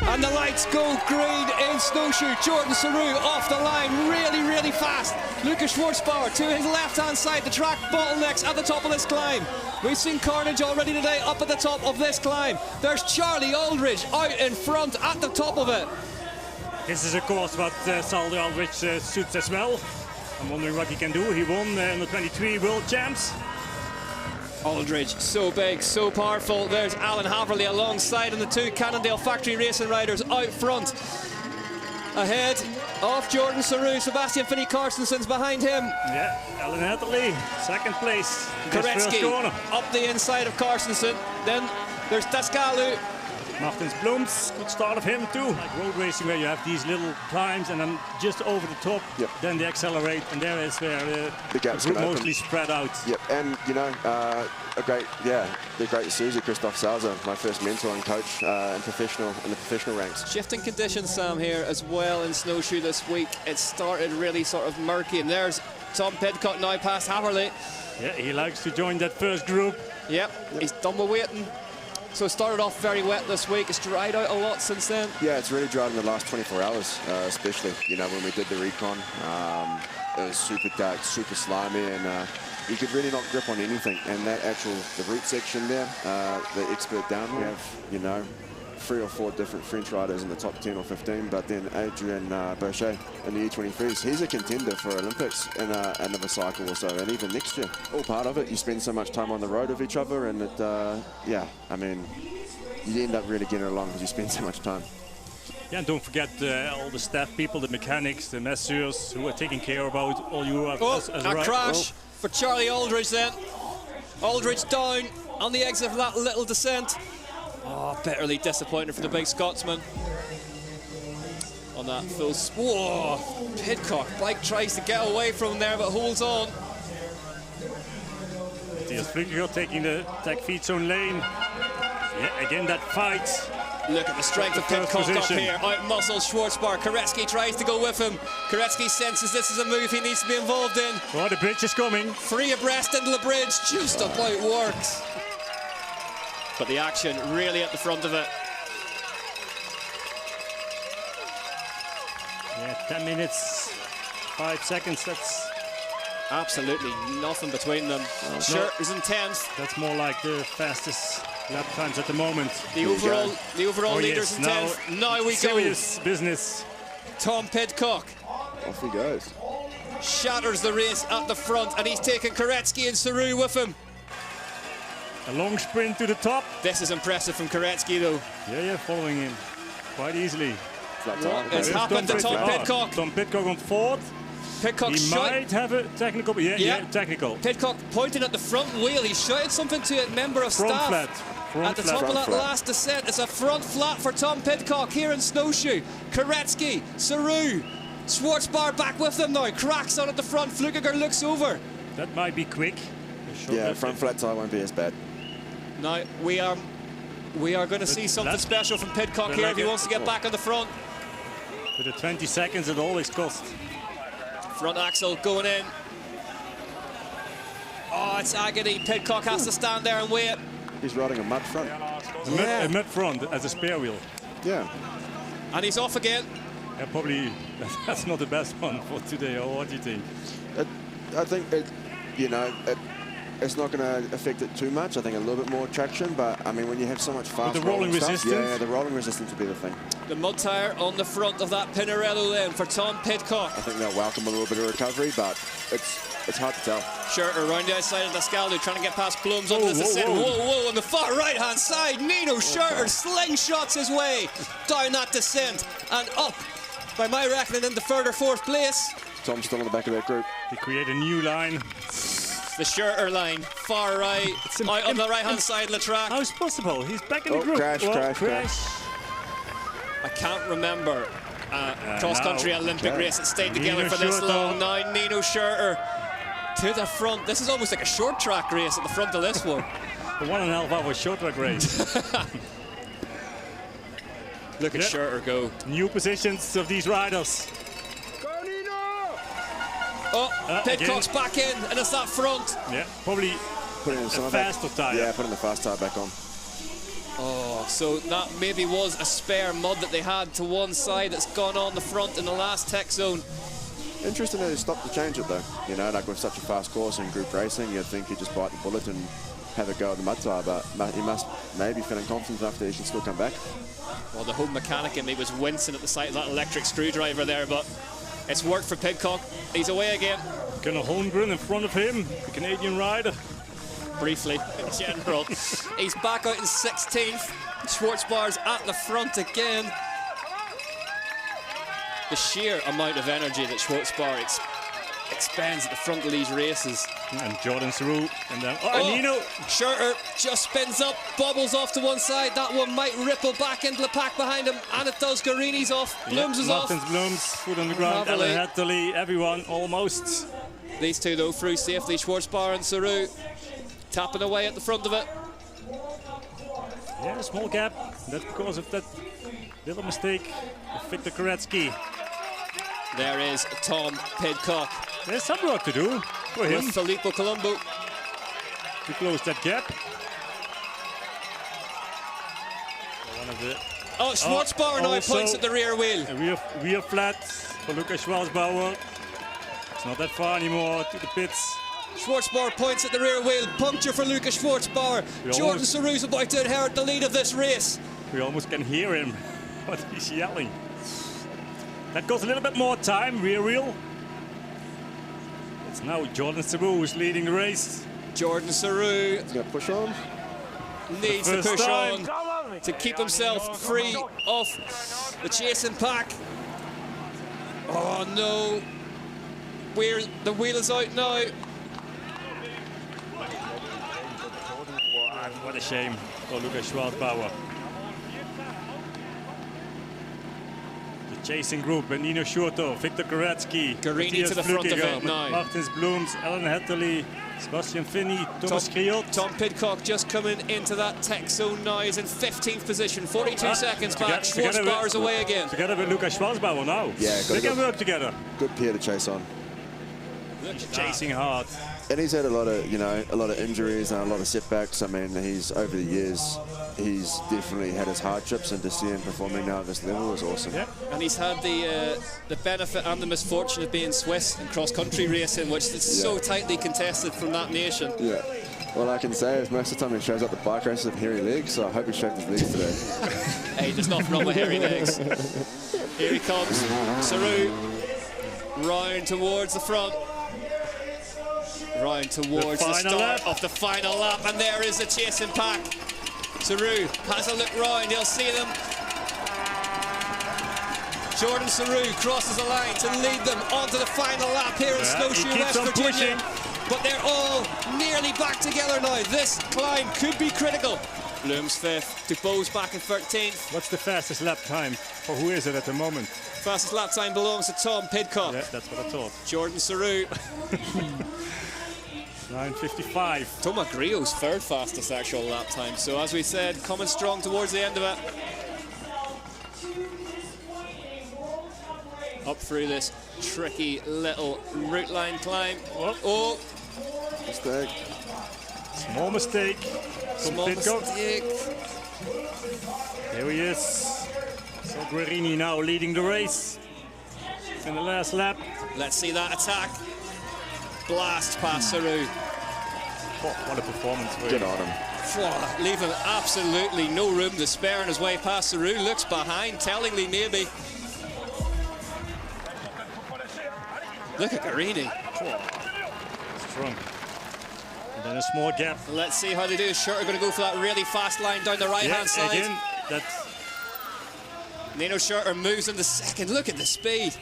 And the lights go green in Snowshoe. Jordan Saru off the line really fast. Lucas Schwarzbauer to his left-hand side. The track bottlenecks at the top of this climb. We've seen carnage already today up at the top of this climb. There's Charlie Aldridge out in front at the top of it. This is, of course, what Charlie Aldridge suits as well. I'm wondering what he can do. He won the 23 World Champs. Aldridge, so big, so powerful. There's Alan Haverly alongside, and the two Cannondale factory racing riders out front. Ahead of Jordan Saru, Sebastian Finney Carstenson's behind him. Yeah, Alan Haverly, second place. Koretsky up the inside of Carstensen. Then there's Tascalu. Martins Blooms, good start of him too. Like road racing where you have these little climbs and then just over the top, then they accelerate, and there is where the gaps mostly spread out. Yep, and you know, the great Susie, Christoph Salzer, my first mentor and coach in the professional ranks. Shifting conditions, Sam, here as well in Snowshoe this week. It started really sort of murky, and there's Tom Pidcock now past Haverly. Yeah, he likes to join that first group. Yep. He's done with waiting. So it started off very wet this week. It's dried out a lot since then. Yeah, it's really dried in the last 24 hours, especially, you know, when we did the recon. It was super dark, super slimy, and you could really not grip on anything. And that the route section there, the expert down, we have, you know, 3 or 4 different French riders in the top 10 or 15, but then Adrian Boucher in the E23s, he's a contender for Olympics in another cycle or so, and even next year. All part of it, you spend so much time on the road with each other, and it, yeah, I mean, you end up really getting along because you spend so much time. Yeah, and don't forget all the staff people, the mechanics, the masseurs who are taking care about all you as a crash for Charlie Aldridge then. Aldridge down on the exit of that little descent. Oh, bitterly disappointed for the big Scotsman. On that full... Whoa! Pidcock, bike tries to get away from there, but holds on. Matthias Flückiger taking the Tech feed zone lane. Yeah, again that fight. Look at the strength of Pidcock up here. Out-muscles Schwarzbauer. Koretsky tries to go with him. Koretsky senses this is a move he needs to be involved in. Oh, the bridge is coming. 3 abreast into the bridge. Just about works. But the action really at the front of it. Yeah, 10 minutes, 5 seconds, that's... Absolutely nothing between them. Sure, is in 10th. That's more like the fastest lap times at the moment. The overall leader's in 10th. Now we go. Serious business. Tom Pidcock. Off he goes. Shatters the race at the front, and he's taken Koretsky and Saru with him. A long sprint to the top. This is impressive from Koretsky, though. Yeah, following him quite easily. It's happened to Tom Pidcock. Tom Pidcock on 4th. Pidcock he might have a technical, yeah, technical. Pidcock pointing at the front wheel. He shouted something to a member of staff. At the top of that last descent, it's a front flat for Tom Pidcock here in Snowshoe. Koretsky, Saru, Schwarzbauer back with them now. Cracks on at the front. Flückiger looks over. That might be quick. Yeah, front flat tire won't be as bad. Now we are going to see something special from Pidcock here if he wants to get back on the front. With the 20 seconds it always costs. Front axle going in. Oh, it's agony. Pidcock has to stand there and wait. He's riding a mud front. A mud front as a spare wheel. Yeah. And he's off again. Yeah, probably that's not the best one for today, or what do you think? I think it's not going to affect it too much. I think a little bit more traction, but I mean, when you have so much fast rolling resistance, yeah, the rolling resistance will be the thing. The mud tire on the front of that Pinarello then for Tom Pidcock. I think they'll welcome a little bit of recovery, but it's hard to tell. Schurter around the outside of Tascalu, trying to get past Blooms on this descent. Whoa, on the far right-hand side, Nino Schurter slingshots his way down that descent and up, by my reckoning, into further 4th place. Tom's still on the back of that group. They create a new line. The Schurter line, far right, out on the right-hand side of the track. How is it possible? He's back in the group. Crash. I can't remember cross-country Olympic race that stayed together for this long. Now Nino Schurter to the front. This is almost like a short track race at the front of this one. The 1.5 hour short track race. Look at Schurter go. New positions of these riders. Oh, Pidcock's back in, and it's that front. Yeah, probably putting in a faster tire. Yeah, putting the fast tire back on. Oh, so that maybe was a spare mud that they had to one side that's gone on the front in the last tech zone. Interesting that they stopped to change it though. You know, like with such a fast course in group racing, you'd think he'd just bite the bullet and have a go at the mud tire, but he must maybe feeling confident enough that he can still come back. Well, the home mechanic in me was wincing at the sight of that electric screwdriver there, but it's worked for Pidcock. He's away again. Gunnar Holmgren in front of him, the Canadian rider. Briefly, in general. He's back out in 16th. Schwarzbar's at the front again. The sheer amount of energy that Schwarzbar expends at the front of these races. And Jordan Saru, and then Nino. Schurter just spins up, bobbles off to one side. That one might ripple back into the pack behind him, and it does. Garini's off, Blooms is off. Blooms, foot on the ground, Ellen Hatterley, everyone almost. These two though through safely, Schwarzbar and Saru tapping away at the front of it. Yeah, a small gap. That's because of that little mistake of Victor Koretsky. There is Tom Pidcock. There's some work to do for him. With Filippo Colombo. To close that gap. Schwarzbar now points at the rear wheel. Rear flat for Lukas Schwarzbauer. It's not that far anymore to the pits. Schwarzbar points at the rear wheel. Puncture for Lukas Schwarzbar. Jordan Saru's about to inherit the lead of this race. We almost can hear him, what he's yelling. That goes a little bit more time, rear wheel. It's now Jordan Saru who's leading the race. Jordan Saru He's going to push on. Needs to push on to keep himself free off the chasing pack. Oh no. The wheel is out now. What a shame for Lukas Schwarzbauer. The chasing group, Nino Schurter, Victor Koretsky, Garini to the front of it now. Martins Blooms, Ellen Hatterley, Sebastian Finney, Thomas Kriot. Tom Pidcock just coming into that tech zone now. He's in 15th position, 42 seconds back. Schwarzbar's away again. Together with Lukas Schwarzbauer now. Yeah, they can work together. Good pair to chase on. Chasing hard. And he's had a lot of, a lot of injuries and a lot of setbacks. I mean, he's over the years, he's definitely had his hardships, and to see him performing now at this level is awesome. Yep. And he's had the benefit and the misfortune of being Swiss in cross-country racing, which is so tightly contested from that nation. Yeah. Well, I can say is most of the time he shows up the bike races with hairy legs, so I hope he shaved his legs today. Hey, there's nothing wrong with hairy legs. Here he comes, Saru, round towards the front. Round towards the start of the final lap, and there is the chasing pack. Saru has a look round, he'll see them. Jordan Saru crosses the line to lead them onto the final lap here in Snowshoe, West Virginia. But they're all nearly back together now. This climb could be critical. Blooms 5th, Dupaux's back in 13th. What's the fastest lap time? For who is it at the moment? Fastest lap time belongs to Tom Pidcock. Yeah, that's what I thought. Jordan Saru. 9:55. Thomas Griot's 3rd fastest actual lap time. So as we said, coming strong towards the end of it. Up through this tricky little route line climb. Oh. Mistake. Small mistake. Small mistake. There he is. So Guerini now leading the race in the last lap. Let's see that attack. Blast past Saru. Oh, what a performance for him. Get on him. Leaving absolutely no room to spare on his way past Saru. Looks behind, tellingly maybe. Look at Guerini. Strong. And then a small gap. Let's see how they do. Schurter going to go for that really fast line down the right-hand side. Again, that's... Nino Schurter moves into 2nd. Look at the speed.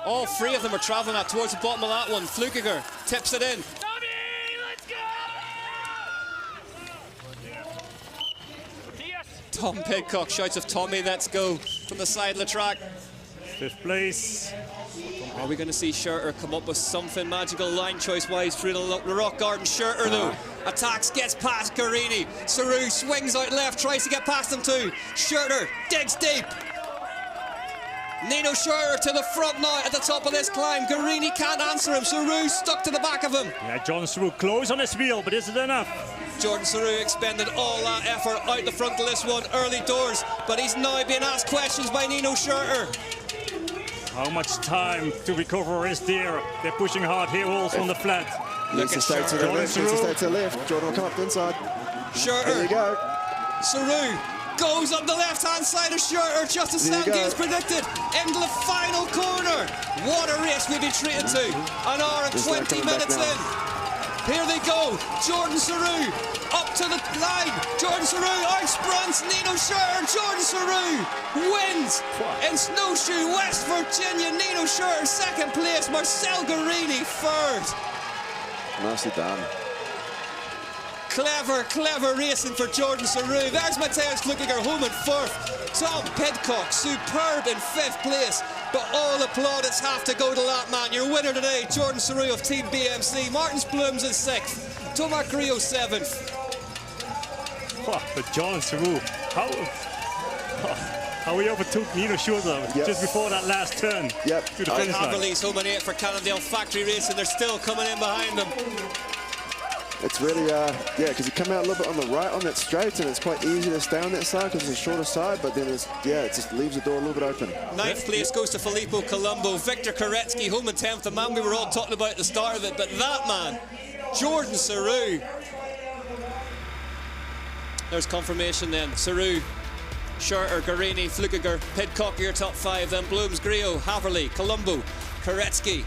All 3 of them are traveling out towards the bottom of that one. Flukiger tips it in. Tom Pidcock shouts of Tommy, let's go, from the side of the track. 5th place. Are we going to see Schurter come up with something magical line choice-wise through the rock garden? Schurter, though, attacks, gets past Guerini. Saru swings out left, tries to get past him too. Schurter digs deep. Nino Schurter to the front now at the top of this climb. Guerini can't answer him. Saru stuck to the back of him. Yeah, John Saru close on his wheel, but is it enough? Jordan Saru expended all that effort out the front of this one early doors, but he's now being asked questions by Nino Schurter. How much time to recover is there? They're pushing hard here also on the flat. Needs to stay to the left, needs to stay to the left. Jordan will come up the inside. Schurter. There you go. Saru goes up the left-hand side of Schurter, just as Sam Gaines predicted, into the final corner. What a race we've been treated to. An hour and 20 minutes in. Here they go. Jordan Saru up to the line. Jordan Saru outsprints Nino Schurter. Jordan Saru wins in Snowshoe, West Virginia. Nino Schurter second place. Marcel Guarini third. Nicely done. Clever, clever racing for Jordan Saru. There's Mateusz Klugiger home in fourth. Tom Pidcock, superb in fifth place. But all the plaudits have to go to that man. Your winner today, Jordan Saru of Team BMC. Martins Blooms in sixth. Tomac Grillo seventh. But Jordan Saru, how he overtook Nino Schurter just before that last turn to the finish line. Haverly's home in eighth for Cannondale Factory Racing. They're still coming in behind them. It's really, because you come out a little bit on the right on that straight, and it's quite easy to stay on that side because it's a shorter side, but then it's, it just leaves the door a little bit open. Ninth place goes to Filippo Colombo. Victor Koretsky home in 10th, the man we were all talking about at the start of it, but that man, Jordan Saru. There's confirmation then. Saru, Schurter, Guarini, Flukiger, Pidcock, your top five, then Blooms, Grillo, Haverly, Colombo, Koretsky,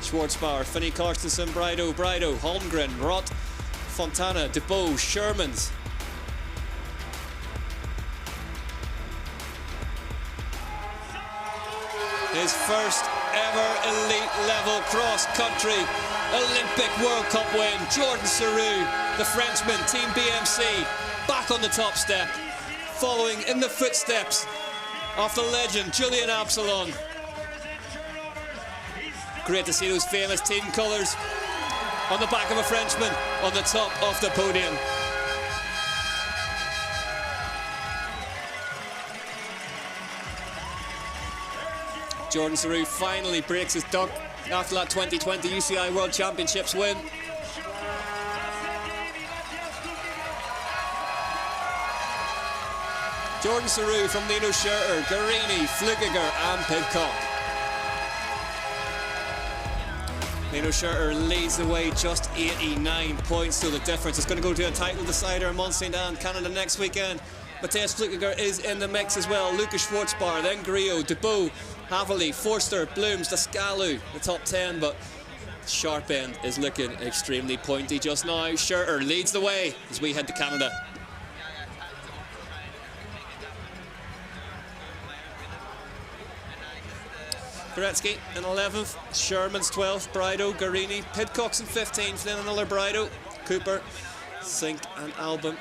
Schwarzbauer, Finney Carstensen, Brido, Holmgren, Rott, Fontana, DeBow, Shermans. His first ever elite level cross-country Olympic World Cup win. Jordan Saru, the Frenchman, Team BMC, back on the top step, following in the footsteps of the legend Julian Absalon. Great to see those famous team colours on the back of a Frenchman on the top of the podium. Jordan Saru finally breaks his duck after that 2020 UCI World Championships win. Jordan Saru from Nino Schurter, Guarini, Flukiger and Pidcock. Nino Schurter leads the way, just 89 points to the difference. It's going to go to a title decider in Mont Saint Anne, Canada next weekend. Mateusz Flukiger is in the mix as well. Lucas Schwarzbauer, then Grillo, DeBow, Haverly, Forster, Blooms, Dascalu, the top 10, but sharp end is looking extremely pointy just now. Schurter leads the way as we head to Canada. Koretsky in 11th, Sherman's 12th, Brido, Guarini, Pidcock's in 15th, then another Brido, Cooper, Sink and Albon